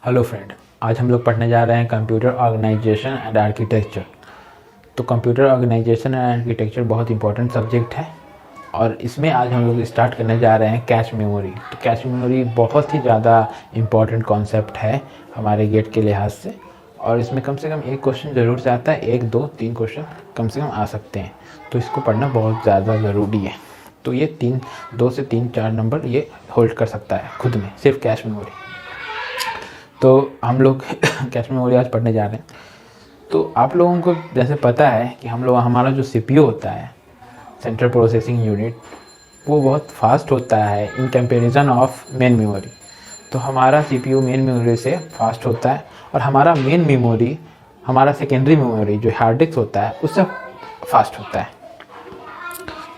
Hello friend, आज हम लोग पढ़ने जा रहे हैं कंप्यूटर ऑर्गेनाइजेशन एंड आर्किटेक्चर। तो कंप्यूटर ऑर्गेनाइजेशन एंड आर्किटेक्चर बहुत इंपॉर्टेंट सब्जेक्ट है और इसमें आज हम लोग स्टार्ट करने जा रहे हैं कैश मेमोरी। तो कैश मेमोरी बहुत ही ज़्यादा इम्पॉर्टेंट कॉन्सेप्ट है हमारे गेट के लिहाज से, और इसमें कम से कम एक क्वेश्चन ज़रूर से आता है, 1 2 3 क्वेश्चन कम से कम आ सकते हैं। तो इसको पढ़ना बहुत ज़्यादा ज़रूरी है। तो ये 2 से 3 4 नंबर ये होल्ड कर सकता है खुद में, सिर्फ कैश मेमोरी। तो हम लोग कैश मेमोरी आज पढ़ने जा रहे हैं। तो आप लोगों को जैसे पता है कि हमारा जो सीपीयू होता है, सेंट्रल प्रोसेसिंग यूनिट, वो बहुत फास्ट होता है in comparison of main memory. तो हमारा सीपीयू मेन मेमोरी से फास्ट होता है और हमारा मेन मेमोरी, हमारा सेकेंडरी मेमोरी जो हार्ड डिस्क होता है, उससे फास्ट होता है।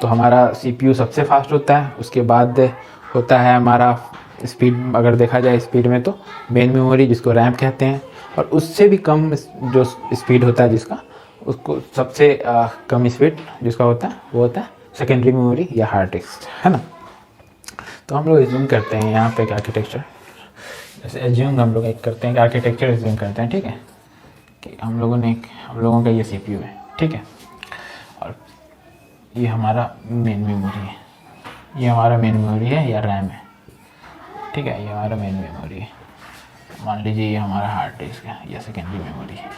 तो हमारा सीपीयू सबसे फास्ट होता है, उसके बाद होता है हमारा स्पीड। अगर देखा जाए स्पीड में तो मेन मेमोरी, जिसको रैम कहते हैं, और उससे भी कम जो स्पीड होता है जिसका, उसको सबसे कम स्पीड जिसका होता है वो होता है सेकेंडरी मेमोरी या हार्ड डिस्क, है ना। तो हम लोग एज्यूम करते हैं यहाँ पे एक आर्किटेक्चर, जैसे एज्यूम हम लोग एक करते हैं कि आर्किटेक्चर एज्यूम करते हैं, ठीक है, कि हम लोगों का ये सीपीयू है, ठीक है, और ये हमारा मेन मेमोरी है, ये हमारा मेन मेमोरी है या रैम है, ठीक है, ये हमारा मेन मेमोरी है। मान लीजिए ये हमारा हार्ड डिस्क है या सेकेंडरी मेमोरी है,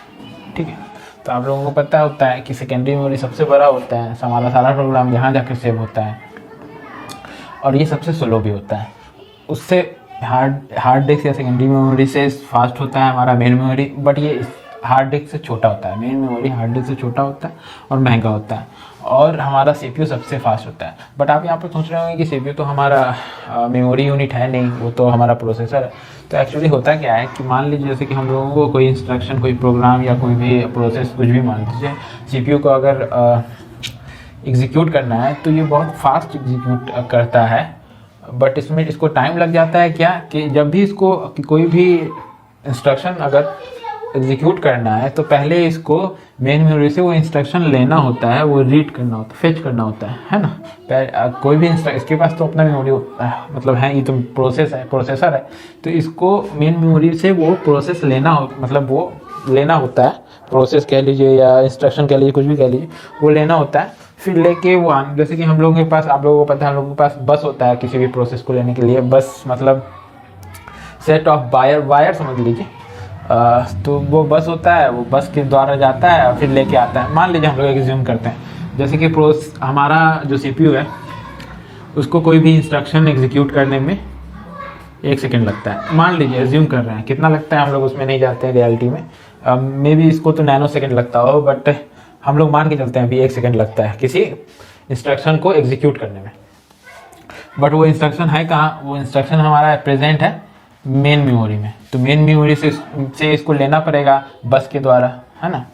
ठीक है। तो आप लोगों को पता होता है कि सेकेंडरी मेमोरी सबसे बड़ा होता है, हमारा सारा प्रोग्राम यहाँ जाकर सेव होता है, और ये सबसे स्लो भी होता है। उससे हार्ड डिस्क या सेकेंडरी मेमोरी से फास्ट होता है हमारा मेन मेमोरी, बट ये हार्ड डिस्क से छोटा होता है। मेन मेमोरी हार्ड डिस्क से छोटा होता है और महंगा होता है, और हमारा सीपीयू सबसे फास्ट होता है। बट आप यहाँ पर सोच रहे होंगे कि सीपीयू तो हमारा मेमोरी यूनिट है नहीं, वो तो हमारा प्रोसेसर है। तो एक्चुअली होता क्या है कि मान लीजिए जैसे कि हम लोगों को कोई इंस्ट्रक्शन, कोई प्रोग्राम या कोई भी प्रोसेस, कुछ भी मान लीजिए, सीपीयू को अगर एग्जीक्यूट करना है तो ये बहुत फास्ट एग्जीक्यूट करता है। बट इसको टाइम लग जाता है क्या, कि जब भी इसको कोई भी इंस्ट्रक्शन अगर एग्जीक्यूट करना है तो पहले इसको मेन मेमोरी से वो इंस्ट्रक्शन लेना होता है, वो रीड करना होता है, फेच करना होता है ना। कोई भी इसके पास तो अपना मेमोरी होता है, मतलब है, ये तो प्रोसेसर है, तो इसको मेन मेमोरी से वो प्रोसेस वो लेना होता है, प्रोसेस कह लीजिए या इंस्ट्रक्शन कह लीजिए, कुछ भी कह लीजिए, वो लेना होता है। फिर लेके वो जैसे कि हम लोगों के पास, आप लोगों को पता है, हम लोगों के पास बस होता है किसी भी प्रोसेस को लेने के लिए। बस मतलब सेट ऑफ वायर समझ लीजिए। तो वो बस होता है, वो बस के द्वारा जाता है और फिर लेके आता है। मान लीजिए हम लोग एग्ज्यूम करते हैं जैसे कि हमारा जो सीपीयू है, उसको कोई भी इंस्ट्रक्शन एग्जीक्यूट करने में 1 सेकेंड लगता है। मान लीजिए एज्यूम कर रहे हैं, कितना लगता है हम लोग उसमें नहीं जाते हैं रियलिटी में, मे बी इसको तो नैनो सेकेंड लगता हो, बट हम लोग मान के चलते हैं अभी 1 सेकेंड लगता है किसी इंस्ट्रक्शन को एग्जीक्यूट करने में। बट वो इंस्ट्रक्शन है कहाँ, वो इंस्ट्रक्शन हमारा प्रेजेंट है मेन मेमोरी में। तो मेन मेमोरी से इसको लेना पड़ेगा बस के द्वारा, है ना।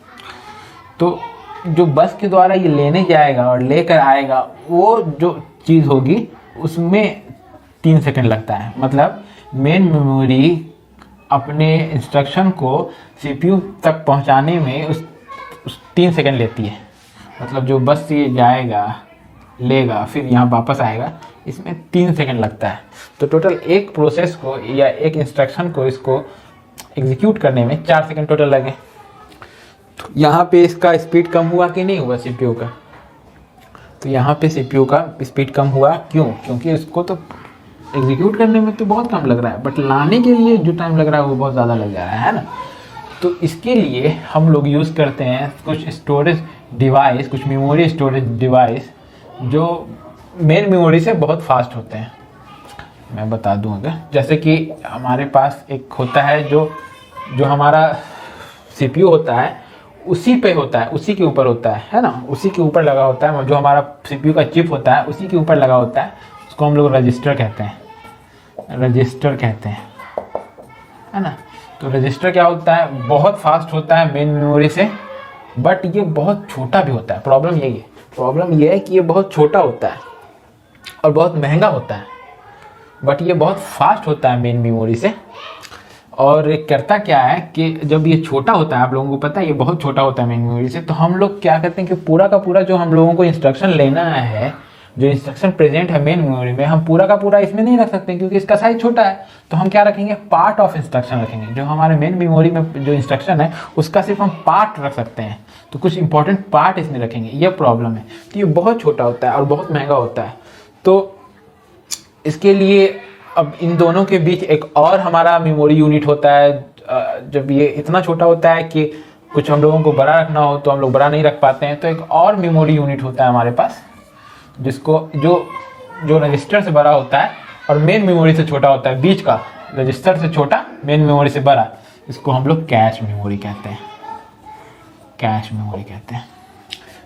तो जो बस के द्वारा ये लेने जाएगा और लेकर आएगा, वो जो चीज़ होगी उसमें 3 सेकंड लगता है। मतलब मेन मेमोरी अपने इंस्ट्रक्शन को सीपीयू तक पहुंचाने में उस 3 सेकंड लेती है। मतलब जो बस से जाएगा, लेगा, फिर यहाँ वापस आएगा, इसमें 3 सेकंड लगता है। तो टोटल एक प्रोसेस को या एक इंस्ट्रक्शन को इसको एग्जीक्यूट करने में 4 सेकंड टोटल लगे। तो यहाँ पे इसका स्पीड कम हुआ कि नहीं हुआ सीपीयू का? तो यहाँ पे सीपीयू का स्पीड कम हुआ, क्यों? क्योंकि इसको तो एग्जीक्यूट करने में तो बहुत कम लग रहा है, बट लाने के लिए जो टाइम लग रहा है वो बहुत ज़्यादा लग जा रहा है ना। तो इसके लिए हम लोग यूज़ करते हैं कुछ स्टोरेज डिवाइस, कुछ मेमोरी स्टोरेज डिवाइस जो मेन मेमोरी से बहुत फास्ट होते हैं। मैं बता दूं, अगर जैसे कि हमारे पास एक होता है जो हमारा सीपीयू होता है, उसी पे होता है, उसी के ऊपर होता है ना, उसी के ऊपर लगा होता है। जो हमारा सीपीयू का चिप होता है उसी के ऊपर लगा होता है, उसको हम लोग रजिस्टर कहते हैं, है ना। तो रजिस्टर क्या होता है, बहुत फास्ट होता है मेन मेमोरी से, बट ये बहुत छोटा भी होता है। प्रॉब्लम ये है कि ये बहुत छोटा होता है और बहुत महंगा होता है, बट ये बहुत फास्ट होता है मेन मेमोरी से। और एक करता क्या है कि जब ये छोटा होता है, आप लोगों को पता है ये बहुत छोटा होता है मेन मेमोरी से, तो हम लोग क्या करते हैं कि पूरा का पूरा जो हम लोगों को इंस्ट्रक्शन लेना है जो इंस्ट्रक्शन प्रेजेंट है मेन मेमोरी में हम पूरा का पूरा इसमें नहीं रख सकते क्योंकि इसका साइज छोटा है। तो हम क्या रखेंगे, पार्ट ऑफ इंस्ट्रक्शन रखेंगे। जो हमारे मेन मेमोरी में जो इंस्ट्रक्शन है उसका सिर्फ हम पार्ट रख सकते हैं, तो कुछ इंपॉर्टेंट पार्ट इसमें रखेंगे, ये प्रॉब्लम है। तो ये बहुत छोटा होता है और बहुत महंगा होता है। तो इसके लिए अब इन दोनों के बीच एक और हमारा मेमोरी यूनिट होता है। जब ये इतना छोटा होता है कि कुछ हम लोगों को बड़ा रखना हो तो हम लोग बड़ा नहीं रख पाते हैं, तो एक और मेमोरी यूनिट होता है हमारे पास, जिसको जो रजिस्टर से बड़ा होता है और मेन मेमोरी से छोटा होता है, बीच का रजिस्टर से छोटा मेन मेमोरी से बड़ा, इसको हम लोग कैश मेमोरी कहते हैं। कैश मेमोरी कहते हैं।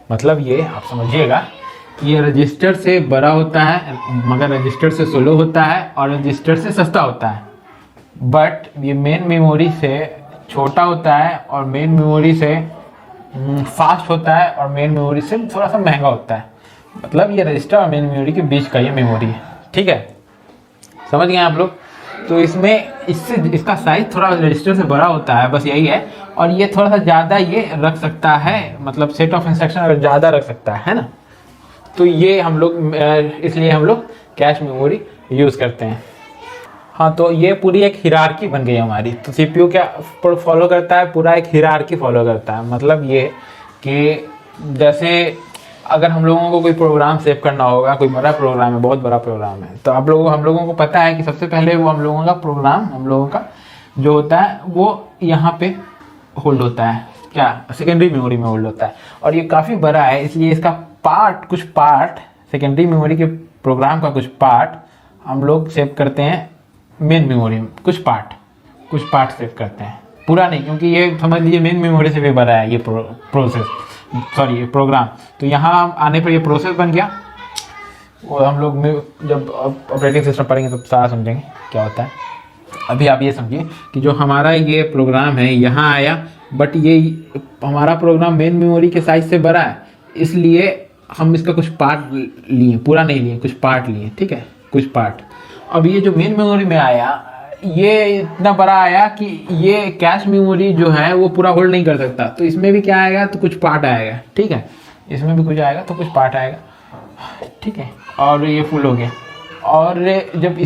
मतलब ये आप समझिएगा कि ये रजिस्टर से बड़ा होता है मगर रजिस्टर से स्लो होता है और रजिस्टर से सस्ता होता है, बट ये मेन मेमोरी से छोटा होता है और मेन मेमोरी से फास्ट होता है और मेन मेमोरी से थोड़ा सा महंगा होता है। मतलब ये रजिस्टर और मेन मेमोरी के बीच का ये मेमोरी है, ठीक है, समझ गए आप लोग। तो इसका साइज थोड़ा रजिस्टर से बड़ा होता है, बस यही है। और ये थोड़ा सा ज़्यादा ये रख सकता है, मतलब सेट ऑफ इंस्ट्रक्शन अगर ज़्यादा रख सकता है ना। तो ये हम लोग इसलिए हम लोग कैश मेमोरी यूज़ करते हैं। हाँ, तो ये पूरी एक हिरार्की बन गई हमारी। तो सीपीयू क्या फॉलो करता है, पूरा एक हिरार्की फॉलो करता है। मतलब ये कि जैसे अगर हम लोगों को कोई प्रोग्राम सेव करना होगा, कोई बड़ा प्रोग्राम है, बहुत बड़ा प्रोग्राम है, तो हम लोगों को पता है कि सबसे पहले वो हम लोगों का जो होता है वो यहाँ पे होल्ड होता है, क्या सेकेंडरी मेमोरी में होल्ड होता है। और ये काफ़ी बड़ा है, इसलिए इसका कुछ पार्ट सेकेंडरी मेमोरी के प्रोग्राम का कुछ पार्ट हम लोग सेव करते हैं मेन मेमोरी में। कुछ पार्ट सेव करते हैं, पूरा नहीं, क्योंकि ये समझ लीजिए मेन मेमोरी से भी बड़ा है ये ये प्रोग्राम। तो यहाँ आने पर ये प्रोसेस बन गया। और हम लोग जब ऑपरेटिंग सिस्टम पढ़ेंगे तो सारा समझेंगे क्या होता है। अभी आप ये समझिए कि जो हमारा ये प्रोग्राम है यहाँ आया, बट ये हमारा प्रोग्राम मेन मेमोरी के साइज से बड़ा है, इसलिए हम इसका कुछ पार्ट लिए, पूरा नहीं लिए, कुछ पार्ट लिए, ठीक है, कुछ पार्ट। अब ये जो मेन मेमोरी में आया, ये इतना बड़ा आया कि ये कैश मेमोरी जो है वो पूरा होल्ड नहीं कर सकता। तो इसमें भी क्या आएगा, तो कुछ पार्ट आएगा, ठीक है, इसमें भी कुछ आएगा तो कुछ पार्ट आएगा, ठीक है। और ये फुल हो गया। और जब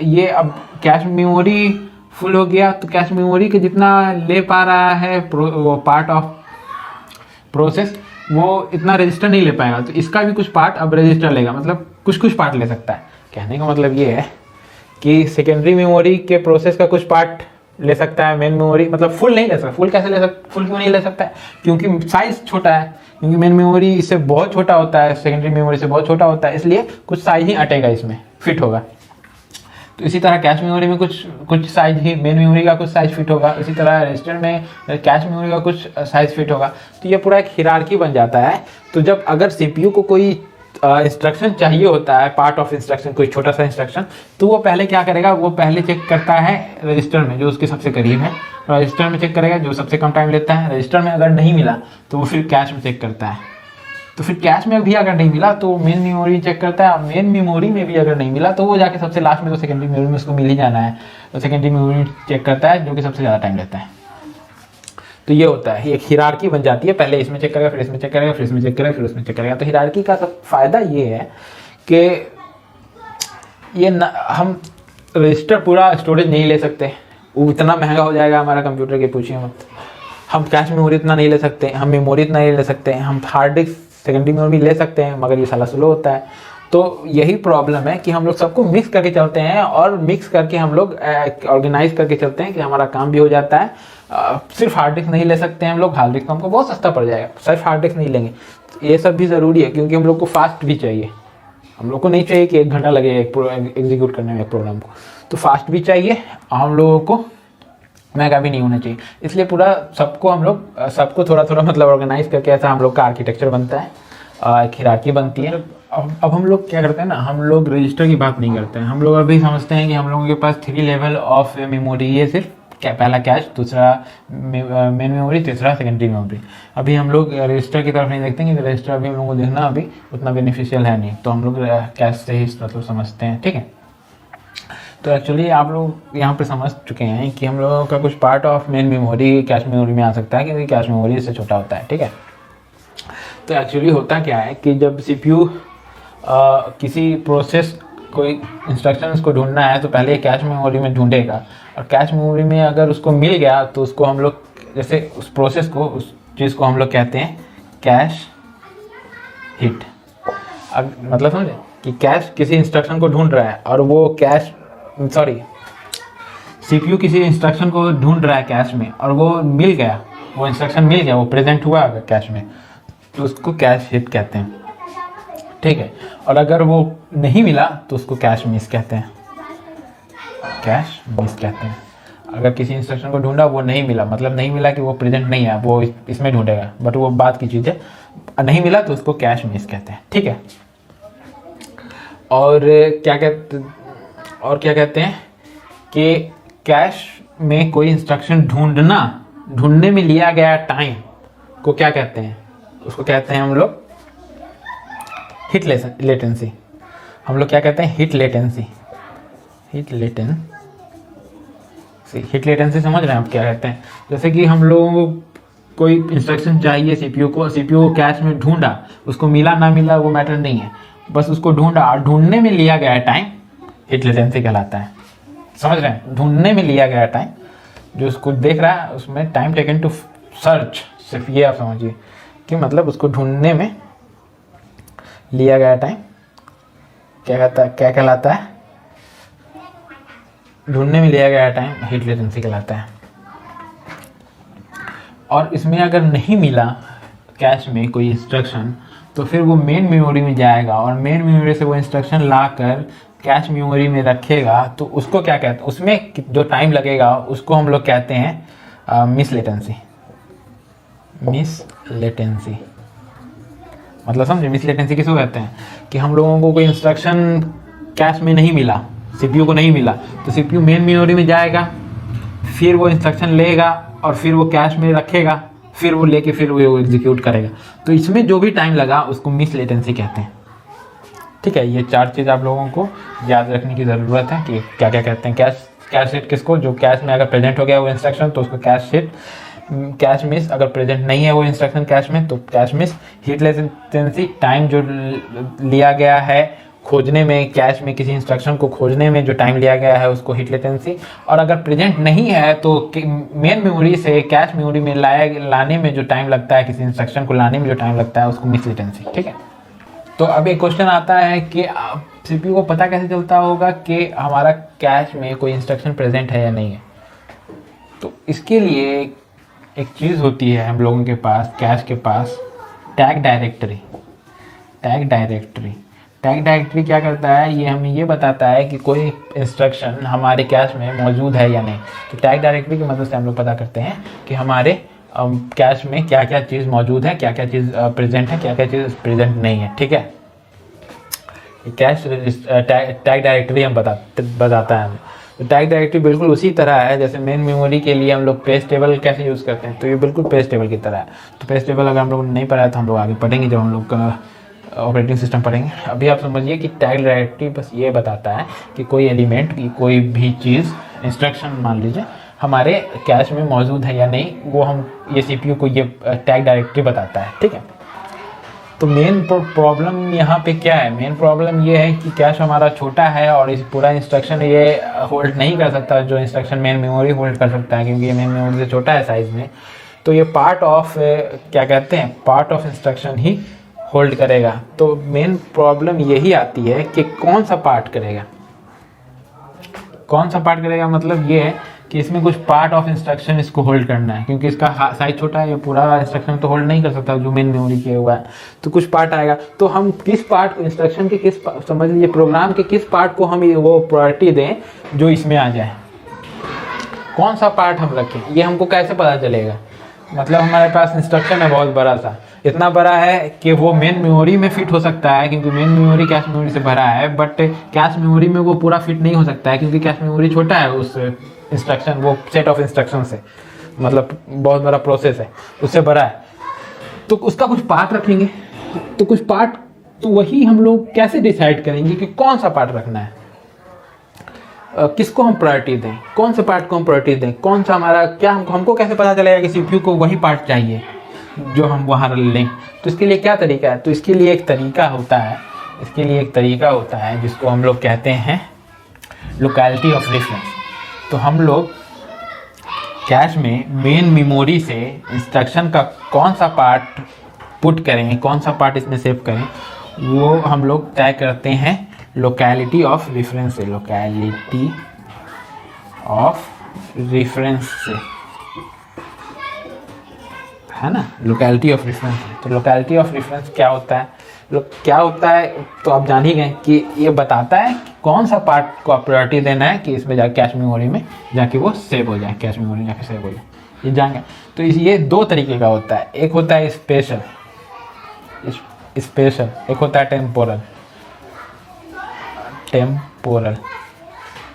ये अब कैश मेमोरी फुल हो गया तो कैश मेमोरी के जितना ले पा रहा है वो पार्ट ऑफ प्रोसेस, वो इतना रजिस्टर नहीं ले पाएगा। तो इसका भी कुछ पार्ट अब रजिस्टर लेगा, मतलब कुछ पार्ट ले सकता है। कहने का मतलब ये है कि सेकेंडरी मेमोरी के प्रोसेस का कुछ पार्ट ले सकता है मेन मेमोरी, मतलब फुल नहीं ले सकता। फुल कैसे ले सकता, फुल क्यों नहीं ले सकता है, क्योंकि साइज छोटा है, क्योंकि मेन मेमोरी इससे बहुत छोटा होता है, सेकेंडरी मेमोरी से बहुत छोटा होता है, इसलिए कुछ साइज ही अटेगा, इसमें फिट होगा। तो इसी तरह कैश मेमोरी में कुछ साइज ही, मेन मेमोरी का कुछ साइज फिट होगा। इसी तरह रजिस्टर में कैश मेमोरी का कुछ साइज फिट होगा। तो ये पूरा एक हिरार्की बन जाता है। तो जब अगर सीपीयू को कोई इंस्ट्रक्शन चाहिए होता है, पार्ट ऑफ इंस्ट्रक्शन, कोई छोटा सा इंस्ट्रक्शन, तो वो पहले क्या करेगा, वो पहले चेक करता है रजिस्टर में जो उसके सबसे करीब है, रजिस्टर में चेक करेगा जो सबसे कम टाइम लेता है। रजिस्टर में अगर नहीं मिला तो वो फिर कैश में चेक करता है। तो फिर कैश में भी अगर नहीं मिला तो मेन मेमोरी चेक करता है, और मेन मेमोरी में भी अगर नहीं मिला तो वो जाके सबसे लास्ट में, तो सेकेंडरी मेमोरी में उसको मिल ही जाना है, तो सेकेंडरी मेमोरी चेक करता है जो कि सबसे ज़्यादा टाइम लेता है। तो ये होता है, एक हिरार्की बन जाती है, पहले इसमें चेक करेगा, फिर इसमें चेक करेगा, फिर इसमें चेक करेगा, फिर उसमें चेक करेगा। तो हिरार्की का सब फायदा ये है कि हम रजिस्टर पूरा स्टोरेज नहीं ले सकते, वो इतना महंगा हो जाएगा हमारा कंप्यूटर के, पूछिए मत। हम कैश मेमोरी इतना नहीं ले सकते, हम मेमोरी इतना नहीं ले सकते, हम हार्ड डिस्क सेकेंडरी मेमोरी ले सकते हैं, मगर ये साला स्लो होता है। तो यही प्रॉब्लम है कि हम लोग सबको मिक्स करके चलते हैं, और मिक्स करके हम लोग ऑर्गेनाइज करके चलते हैं कि हमारा काम भी हो जाता है। सिर्फ हार्ड डिस्क नहीं ले सकते हैं हम लोग, हार्ड डिस्क हमको बहुत सस्ता पड़ जाएगा, सिर्फ हार्ड डिस्क नहीं लेंगे। ये सब भी ज़रूरी है, क्योंकि हम लोग को फास्ट भी चाहिए। हम लोग को नहीं चाहिए कि 1 घंटा लगे एग्जीक्यूट करने में एक प्रोग्राम को, तो फास्ट भी चाहिए, हम लोगों को महंगा भी नहीं होना चाहिए। इसलिए पूरा सबको थोड़ा थोड़ा मतलब ऑर्गेनाइज करके ऐसा हम लोग का आर्किटेक्चर बनता है, एक हिरार्की बनती है। अब हम लोग क्या करते हैं ना, हम लोग रजिस्टर की बात नहीं करते हैं। हम लोग अभी समझते हैं कि हम लोगों के पास 3 लेवल ऑफ मेमोरी, ये सिर्फ पहला कैश, दूसरा मेन मेमोरी, तीसरा सेकेंडरी मेमोरी। अभी हम लोग रजिस्टर की तरफ नहीं देखते हैं, क्योंकि रजिस्टर अभी हम लोगों को देखना अभी उतना बेनिफिशियल है नहीं, तो हम लोग कैश से ही मतलब समझते हैं, ठीक है। तो एक्चुअली आप लोग यहाँ पे समझ चुके हैं कि हम लोगों का कुछ part of main memory cache memory में आ सकता है, क्योंकि कैश मेमोरी इससे छोटा होता है, ठीक है। तो एक्चुअली होता क्या है कि जब सीपीयू किसी प्रोसेस कोई इंस्ट्रक्शंस को ढूंढना है तो पहले कैश मेमोरी में ढूंढेगा, और कैश मेमोरी में अगर उसको मिल गया तो उसको हम लोग जैसे उस प्रोसेस को, उस चीज़ को हम लोग कहते हैं कैश हिट। अब मतलब समझे कि कैश किसी इंस्ट्रक्शन को ढूंढ रहा है और वो सीपीयू किसी इंस्ट्रक्शन को ढूंढ रहा है कैश में और वो मिल गया, वो इंस्ट्रक्शन मिल गया, वो प्रेजेंट हुआ अगर कैश में, तो उसको कैश हिट कहते हैं, ठीक है। और अगर वो नहीं मिला तो उसको कैश मिस कहते हैं, कैश मिस कहते हैं। अगर किसी इंस्ट्रक्शन को ढूंढा वो नहीं मिला, मतलब नहीं मिला कि वो प्रेजेंट नहीं है, वो इसमें ढूंढेगा, बट वो बात की चीज़ है, नहीं मिला तो उसको कैश मिस कहते हैं, ठीक है। और क्या कहते हैं कि कैश में कोई इंस्ट्रक्शन ढूंढने में लिया गया टाइम को क्या कहते हैं, उसको कहते हैं हम लोग हिट लेटेंसी। हम लोग क्या कहते हैं, हिट लेटेंसी। हिट लेटेंसी समझ रहे हैं आप क्या कहते हैं? जैसे कि हम लोगों को कोई इंस्ट्रक्शन चाहिए सीपीयू को कैश में ढूंढा, उसको मिला ना मिला वो मैटर नहीं है, बस उसको ढूंढा और ढूंढने में लिया गया टाइम हिट लेटेंसी कहलाता है। समझ रहे हैं? ढूंढने में लिया गया टाइम, जो उसको देख रहा है उसमें टाइम टेकन टू सर्च, सिर्फ ये आप समझिए कि मतलब उसको ढूंढने में लिया गया टाइम क्या कहलाता है? ढूंढने में लिया गया टाइम हिट लेटेंसी कहलाता है। और इसमें अगर नहीं मिला कैश में कोई इंस्ट्रक्शन तो फिर वो मेन मेमोरी में जाएगा और मेन मेमोरी से वो इंस्ट्रक्शन लाकर कैश मेमोरी में रखेगा, तो उसको क्या कहते हैं, उसमें जो टाइम लगेगा उसको हम लोग कहते हैं मिस लेटेंसी। मतलब समझे मिस लेटेंसी किसको कहते हैं? कि हम लोगों को कोई इंस्ट्रक्शन कैश में नहीं मिला, सीपीयू को नहीं मिला, तो सीपीयू मेन मेमोरी में जाएगा, फिर वो इंस्ट्रक्शन लेगा और फिर वो कैश में रखेगा, फिर वो लेके फिर वो एग्जीक्यूट करेगा। तो इसमें जो भी टाइम लगा उसको मिस लेटेंसी कहते हैं, ठीक है। ये 4 चीज़ आप लोगों को याद रखने की ज़रूरत है कि क्या क्या कहते हैं। कैश हिट किसको, जो कैश में अगर प्रेजेंट हो गया वो इंस्ट्रक्शन तो उसको कैश हिट। कैश मिस अगर प्रेजेंट नहीं है वो इंस्ट्रक्शन कैश में तो cache miss. Hit latency time जो लिया गया है खोजने में, कैश में किसी इंस्ट्रक्शन को खोजने में जो टाइम लिया गया है उसको हिट लेटेंसी। और अगर प्रेजेंट नहीं है तो मेन मेमोरी से कैश मेमोरी में लाने में जो टाइम लगता है, किसी इंस्ट्रक्शन को लाने में जो टाइम लगता है उसको मिस लेटेंसी, ठीक है। तो अब एक क्वेश्चन आता है कि सीपीयू को पता कैसे चलता होगा कि हमारा कैश में कोई इंस्ट्रक्शन प्रेजेंट है या नहीं है? तो इसके लिए एक चीज़ होती है हम लोगों के पास, कैश के पास, टैग डायरेक्टरी क्या करता है, ये हमें ये बताता है कि कोई इंस्ट्रक्शन हमारे कैश में मौजूद है या नहीं। तो टैग डायरेक्टरी की मदद से हम लोग पता करते हैं कि हमारे कैश में क्या क्या चीज़ मौजूद है, क्या क्या चीज़ प्रेजेंट है, क्या क्या चीज़ प्रेजेंट नहीं है, ठीक है। कैश टैग डायरेक्टरी हम बताता है हमें। तो टैग डायरेक्टरी बिल्कुल उसी तरह है जैसे मेन मेमोरी के लिए हम लोग पेज टेबल कैसे यूज़ करते हैं, तो ये बिल्कुल पेज टेबल की तरह है। तो पेज टेबल अगर हम लोग ने नहीं पढ़ा है तो हम लोग आगे पढ़ेंगे जब हम लोग ऑपरेटिंग सिस्टम पढ़ेंगे। अभी आप समझिए कि टैग डायरेक्टरी बस ये बताता है कि कोई एलिमेंट की कोई भी चीज़, इंस्ट्रक्शन मान लीजिए, हमारे कैश में मौजूद है या नहीं, वो हम ये सीपीयू को ये टैग डायरेक्टरी बताता है, ठीक है। तो मेन प्रॉब्लम यहाँ पे क्या है? मेन प्रॉब्लम ये है कि कैश हमारा छोटा है और इस पूरा इंस्ट्रक्शन ये होल्ड नहीं कर सकता जो इंस्ट्रक्शन मेन मेमोरी होल्ड कर सकता है, क्योंकि ये मेन मेमोरी से छोटा है साइज़ में। तो ये part of part of instruction he hold करेगा। तो मेन प्रॉब्लम यही आती है कि कौन सा पार्ट करेगा, मतलब ये है कि इसमें कुछ पार्ट ऑफ इंस्ट्रक्शन इसको होल्ड करना है, क्योंकि इसका साइज छोटा है, ये पूरा इंस्ट्रक्शन तो होल्ड नहीं कर सकता जो मेन मेमोरी किया हुआ है। तो कुछ पार्ट आएगा, तो हम किस पार्ट को, इंस्ट्रक्शन के समझ लीजिए प्रोग्राम के किस पार्ट को हम वो प्रायोरिटी दें जो इसमें आ जाए, कौन सा पार्ट हम रखें, ये हमको कैसे पता चलेगा? मतलब हमारे पास इंस्ट्रक्शन है बहुत बड़ा सा, इतना बड़ा है कि वो मेन मेमोरी में फिट हो सकता है क्योंकि मेन मेमोरी कैश मेमोरी से भरा है, बट कैश मेमोरी में वो पूरा फिट नहीं हो सकता है क्योंकि कैश मेमोरी छोटा है उस इंस्ट्रक्शन, वो सेट ऑफ इंस्ट्रक्शन से, मतलब बहुत बड़ा प्रोसेस है, उससे बड़ा है। तो उसका कुछ पार्ट रखेंगे, तो कुछ पार्ट, तो वही हम लोग कैसे डिसाइड करेंगे कि कौन सा पार्ट रखना है, किसको हम प्रायोरिटी दें, कौन से पार्ट को हम प्रायोरिटी दें, कौन सा हमारा क्या, हमको कैसे पता चलेगा कि सीपीयू को वही पार्ट चाहिए जो हम वहाँ लें? तो इसके लिए क्या तरीका है? तो इसके लिए एक तरीका होता है इसके लिए एक तरीका होता है जिसको हम लोग कहते हैं लोकेलिटी ऑफ रेफरेंस। तो हम लोग कैश में मेन मेमोरी से इंस्ट्रक्शन का कौन सा पार्ट पुट करें, कौन सा पार्ट इसमें सेव करें, वो हम लोग तय करते हैं लोकेलिटी ऑफ रेफरेंस से। लोकेलिटी ऑफ रेफरेंस से, है ना, लोकेलिटी ऑफ रेफरेंस। तो लोकेलिटी ऑफ रेफरेंस क्या होता है, क्या होता है तो आप जान ही गए कि ये बताता है कि कौन सा पार्ट को आप प्रायोरिटी देना है कि इसमें जाके कैश मेमोरी में जाके वो सेव हो जाए, कैश मेमोरी जाके सेव हो जाए, ये जान गए। तो ये दो तरीके का होता है, एक होता है स्पेशल, एक होता है टेम्पोरल।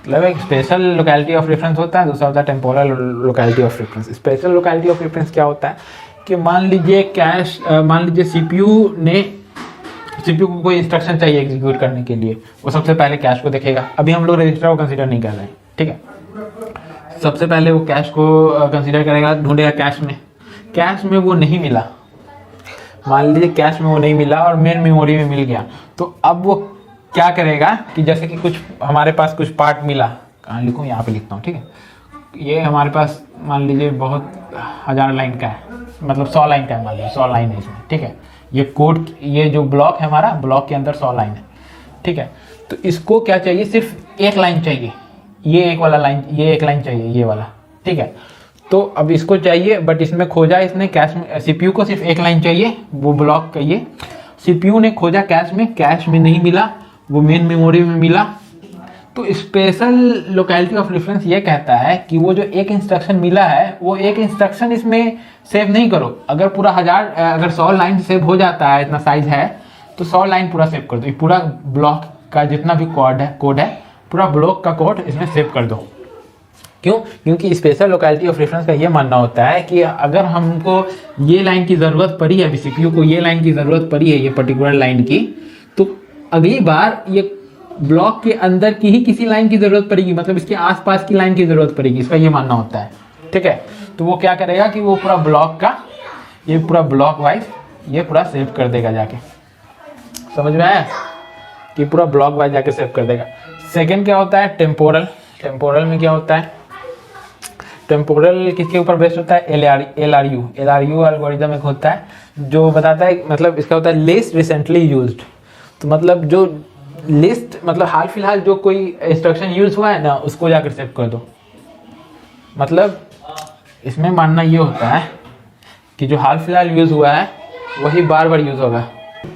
मतलब एक स्पेशल लोकेलिटी ऑफ रेफरेंस होता है, दूसरा होता है temporal locality of reference. Special locality of reference क्या होता है कि मान लीजिए सीपीयू को कोई इंस्ट्रक्शन चाहिए एग्जीक्यूट करने के लिए, वो सबसे पहले कैश को देखेगा। अभी हम लोग रजिस्टर को कंसीडर नहीं कर रहे हैं, ठीक है। सबसे पहले वो कैश को कंसीडर करेगा, ढूंढेगा कैश में वो नहीं मिला, मान लीजिए कैश में वो नहीं मिला और मेन मेमोरी में मिल गया। तो अब वो क्या करेगा कि जैसे कि कुछ हमारे पास कुछ पार्ट मिला, कहाँ लिखूँ, यहाँ पे लिखता हूँ, ठीक है। ये हमारे पास मान लीजिए बहुत 1000 लाइन का है, मतलब 100 लाइन का है, मान लीजिए 100 लाइन है इसमें, ठीक है। ये कोड, ये जो ब्लॉक है हमारा, ब्लॉक के अंदर 100 लाइन है, ठीक है। तो इसको क्या चाहिए, सिर्फ एक लाइन चाहिए, ये एक लाइन चाहिए, ये वाला, ठीक है। तो अब इसको चाहिए, बट इसमें खोजा इसने कैश में, सीपीयू को सिर्फ एक लाइन चाहिए, वो ब्लॉक का ये सीपीयू ने खोजा कैश में नहीं मिला, वो मेन मेमोरी में मिला। तो स्पेशल लोकेलिटी ऑफ रेफरेंस ये कहता है कि वो जो एक इंस्ट्रक्शन मिला है, वो एक इंस्ट्रक्शन इसमें सेव नहीं करो। अगर पूरा अगर 100 लाइन सेव हो जाता है, इतना साइज है, तो 100 लाइन पूरा सेव कर दो। पूरा ब्लॉक का जितना भी कोड है, पूरा ब्लॉक का कोड इसमें सेव कर दो। क्यों? क्योंकि स्पेशल लोकेलिटी ऑफ रेफरेंस का ये मानना होता है कि अगर हमको ये लाइन की ज़रूरत पड़ी है, सीपीयू को ये लाइन की ज़रूरत पड़ी है, ये पर्टिकुलर लाइन की, तो अगली बार ये ब्लॉक के अंदर की ही किसी लाइन की ज़रूरत पड़ेगी, मतलब इसके आसपास की लाइन की ज़रूरत पड़ेगी, इसका ये मानना होता है, ठीक है। तो वो क्या करेगा कि वो पूरा ब्लॉक का, ये पूरा ब्लॉक वाइज ये पूरा सेव कर देगा जाके, समझ में आया कि पूरा ब्लॉक वाइज जाके सेव कर देगा। सेकंड क्या होता है, टेम्पोरल में क्या होता है, टेम्पोरल किसके ऊपर बेस्ड होता है, एलआरयू एल्गोरिथम एक होता है जो बताता है, मतलब इसका होता है लिस्ट रिसेंटली यूज्ड। तो मतलब जो लिस्ट, मतलब हाल फिलहाल जो कोई इंस्ट्रक्शन यूज हुआ है ना, उसको जाकर सेव कर दो। मतलब इसमें मानना ये होता है कि जो हाल फिलहाल यूज हुआ है वही बार बार यूज होगा।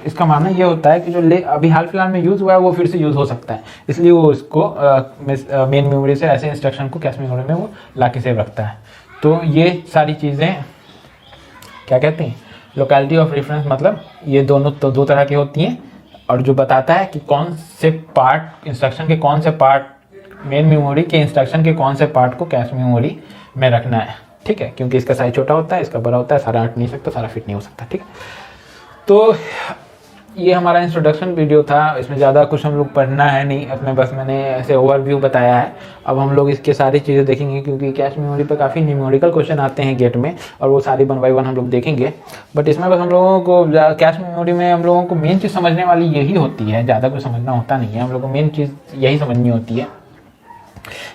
इसका मानना ये होता है कि जो अभी हाल फिलहाल में यूज हुआ है वो फिर से यूज हो सकता है, इसलिए वो इसको मेन मेमोरी से ऐसे इंस्ट्रक्शन को कैश मेमोरी में वो ला के सेव रखता है। तो ये सारी चीज़ें क्या कहते हैं, लोकेलिटी ऑफ रेफरेंस। मतलब ये दोनों तो दो तरह की होती हैं, और जो बताता है कि कौन से पार्ट, इंस्ट्रक्शन के कौन से पार्ट, मेन मेमोरी के इंस्ट्रक्शन के कौन से पार्ट को कैश मेमोरी में रखना है, ठीक है। क्योंकि इसका साइज छोटा होता है, इसका बड़ा होता है, सारा अट नहीं सकता, सारा फिट नहीं हो सकता, ठीक है। तो ये हमारा इंट्रोडक्शन वीडियो था, इसमें ज़्यादा कुछ हम लोग पढ़ना है नहीं, इसमें बस मैंने ऐसे ओवरव्यू बताया है। अब हम लोग इसके सारी चीज़ें देखेंगे, क्योंकि कैश मेमोरी पे काफ़ी न्यूमेरिकल क्वेश्चन आते हैं गेट में, और वो सारी 1 बाय 1 हम लोग देखेंगे। बट इसमें बस हम लोगों को कैश मेमोरी में हम लोगों को मेन चीज़ समझने वाली यही होती है, ज़्यादा कुछ समझना होता नहीं है। हम लोग को मेन चीज़ यही समझनी होती है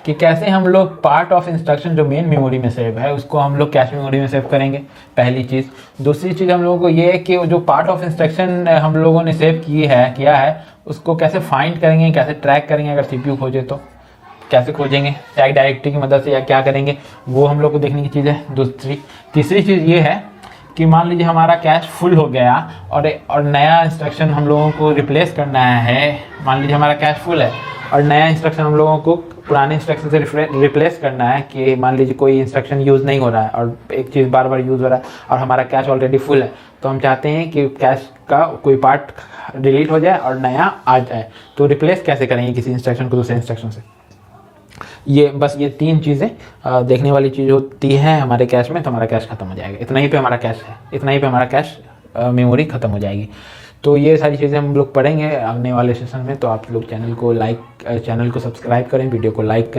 कि कैसे हम लोग पार्ट ऑफ इंस्ट्रक्शन जो मेन मेमोरी में सेव है उसको हम लोग कैश मेमोरी में सेव करेंगे, पहली चीज़। दूसरी चीज़ हम लोगों को ये है कि जो पार्ट ऑफ इंस्ट्रक्शन हम लोगों ने सेव किया है उसको कैसे फाइंड करेंगे, कैसे ट्रैक करेंगे। अगर सीपीयू खोजे तो कैसे खोजेंगे, टैग डायरेक्टरी की मदद से, या क्या करेंगे, वो हम लोग को देखने की चीज़ है। तीसरी चीज़ ये है कि मान लीजिए हमारा कैश फुल हो गया और नया इंस्ट्रक्शन हम लोगों को रिप्लेस करना है। मान लीजिए हमारा कैश फुल है और नया इंस्ट्रक्शन हम लोगों को पुराने इंस्ट्रक्शन से रिप्लेस करना है, कि मान लीजिए कोई इंस्ट्रक्शन यूज़ नहीं हो रहा है और एक चीज़ बार बार यूज़ हो रहा है और हमारा कैश ऑलरेडी फुल है, तो हम चाहते हैं कि कैश का कोई पार्ट डिलीट हो जाए और नया आ जाए। तो रिप्लेस कैसे करेंगे किसी इंस्ट्रक्शन को दूसरे इंस्ट्रक्शन से। ये 3 चीज़ें देखने वाली चीज़ होती है हमारे कैश में, तो हमारा कैश खत्म हो जाएगा। इतना ही पे हमारा कैश मेमोरी खत्म हो जाएगी। तो ये सारी चीज़ें हम लोग पढ़ेंगे आने वाले सेशन में। तो आप लोग चैनल को सब्सक्राइब करें, वीडियो को लाइक करें।